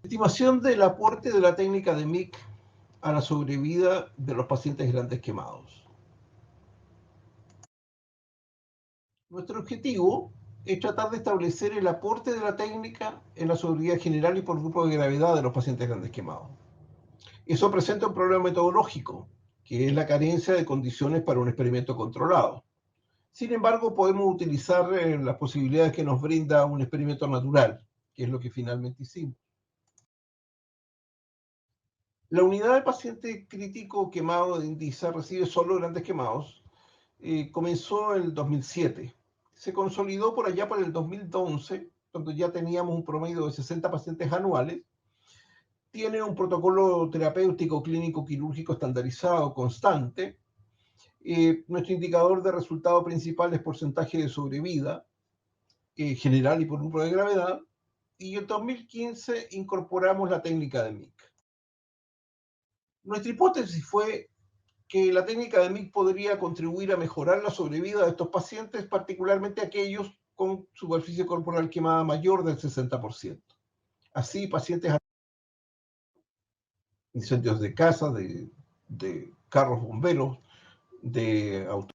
Estimación del aporte de la técnica de MIC a la sobrevida de los pacientes grandes quemados. Nuestro objetivo es tratar de establecer el aporte de la técnica en la sobrevida general y por grupo de gravedad de los pacientes grandes quemados. Eso presenta un problema metodológico, que es la carencia de condiciones para un experimento controlado. Sin embargo, podemos utilizar las posibilidades que nos brinda un experimento natural, que es lo que finalmente hicimos. La unidad de paciente crítico quemado de INDISA recibe solo grandes quemados. Comenzó en el 2007. Se consolidó por allá por el 2011, cuando ya teníamos un promedio de 60 pacientes anuales. Tiene un protocolo terapéutico clínico quirúrgico estandarizado constante. Nuestro indicador de resultado principal es porcentaje de sobrevida general y por grupo de gravedad. Y en 2015 incorporamos la técnica de MIC. Nuestra hipótesis fue que la técnica de MIC podría contribuir a mejorar la sobrevida de estos pacientes, particularmente aquellos con superficie corporal quemada mayor del 60%. Así, pacientes incendios de casa, de carros bomberos, de autos,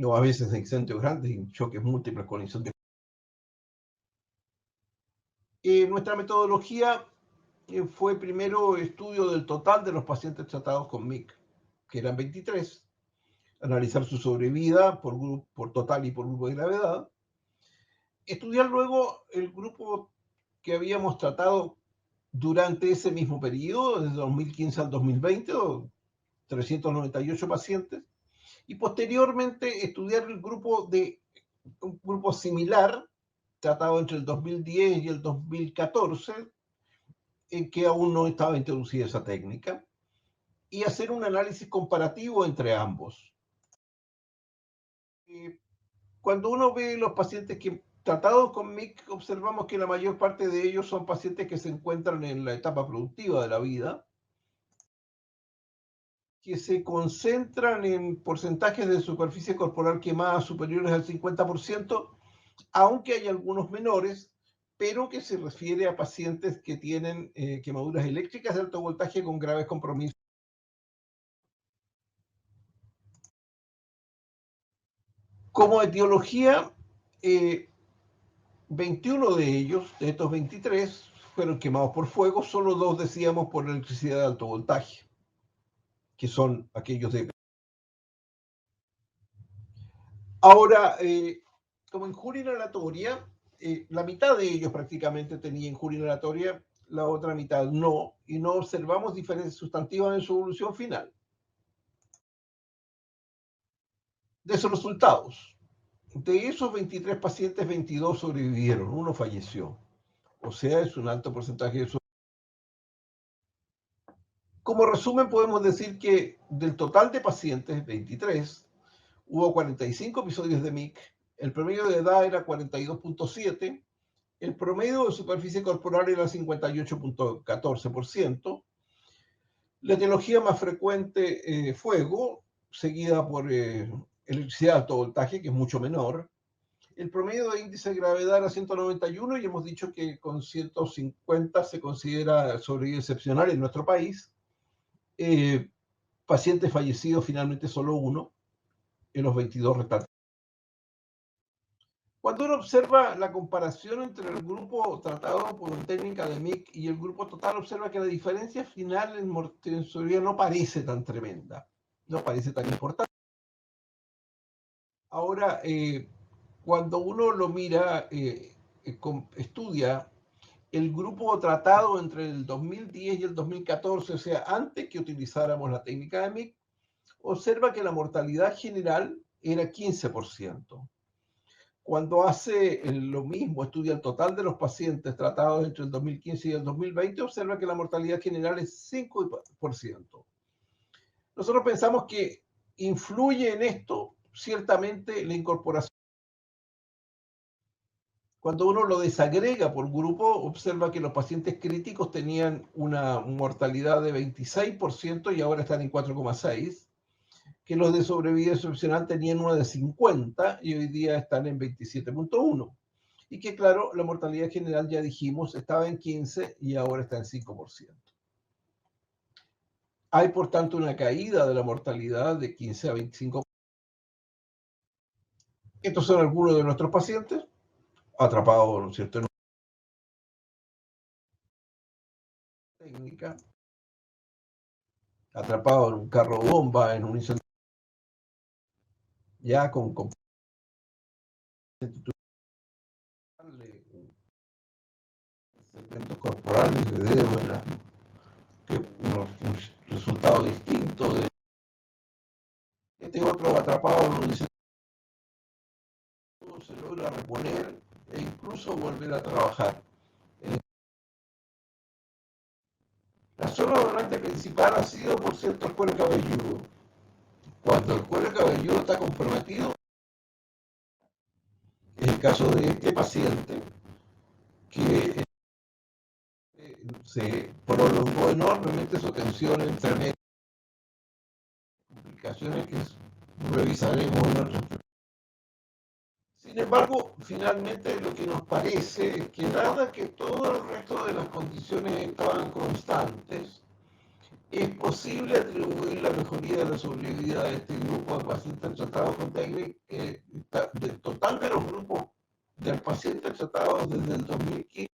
o a veces de incendios grandes y choques múltiples con incendios. Nuestra metodología fue primero estudio del total de los pacientes tratados con MIC, que eran 23, analizar su sobrevida por total y por grupo de gravedad, estudiar luego el grupo que habíamos tratado durante ese mismo periodo, desde 2015 al 2020, 398 pacientes, y posteriormente estudiar un grupo similar, tratado entre el 2010 y el 2014, en que aún no estaba introducida esa técnica, y hacer un análisis comparativo entre ambos. Cuando uno ve los pacientes que tratados con MIC, observamos que la mayor parte de ellos son pacientes que se encuentran en la etapa productiva de la vida, que se concentran en porcentajes de superficie corporal quemada superiores al 50%, aunque hay algunos menores, pero que se refiere a pacientes que tienen quemaduras eléctricas de alto voltaje con graves compromisos. Como etiología, 21 de ellos, de estos 23, fueron quemados por fuego, solo 2 decíamos por electricidad de alto voltaje, que son aquellos de... Ahora, como injuria inhalatoria, la mitad de ellos prácticamente tenía injuria inhalatoria, la otra mitad no, y no observamos diferencias sustantivas en su evolución final. De esos resultados, de esos 23 pacientes, 22 sobrevivieron, uno falleció. O sea, es un alto porcentaje de sobrevivir. Como resumen, podemos decir que del total de pacientes, 23, hubo 45 episodios de MIC, el promedio de edad era 42.7, el promedio de superficie corporal era 58.14%, la etiología más frecuente fuego, seguida por electricidad de alto voltaje, que es mucho menor. El promedio de índice de gravedad era 191 y hemos dicho que con 150 se considera sobrevida excepcional en nuestro país. Pacientes fallecidos finalmente solo uno en los 22 restantes. Cuando uno observa la comparación entre el grupo tratado por técnica de MIC y el grupo total, observa que la diferencia final en sobrevida no parece tan tremenda, no parece tan importante. Ahora, cuando uno lo mira, estudia el grupo tratado entre el 2010 y el 2014, o sea, antes que utilizáramos la técnica de MIC, observa que la mortalidad general era 15%. Cuando hace lo mismo, estudia el total de los pacientes tratados entre el 2015 y el 2020, observa que la mortalidad general es 5%. Nosotros pensamos que influye en esto ciertamente la incorporación. Cuando uno lo desagrega por grupo, observa que los pacientes críticos tenían una mortalidad de 26% y ahora están en 4,6%, que los de sobrevida excepcional tenían una de 50% y hoy día están en 27.1%. y que, claro, la mortalidad general, ya dijimos, estaba en 15 y ahora está en 5%. Hay, por tanto, una caída de la mortalidad de 15 a 25%. Estos son algunos de nuestros pacientes atrapados, ¿no es cierto?, en una técnica, atrapados en un carro bomba, en un incendio, ya con segmentos corporales de dedo, que unos resultados distintos de este otro atrapado en un incendio, se logra reponer e incluso volver a trabajar. La zona donante principal ha sido, por cierto, el cuero cabelludo. Cuando el cuero cabelludo está comprometido, es el caso de este paciente que se prolongó enormemente su tensión entre medias, complicaciones que revisaremos en otro. Sin embargo, finalmente lo que nos parece es que, dada que todo el resto de las condiciones estaban constantes, es posible atribuir la mejoría de la sobrevida de este grupo de pacientes tratados con TECNIC, del total de los grupos de pacientes tratados desde el 2015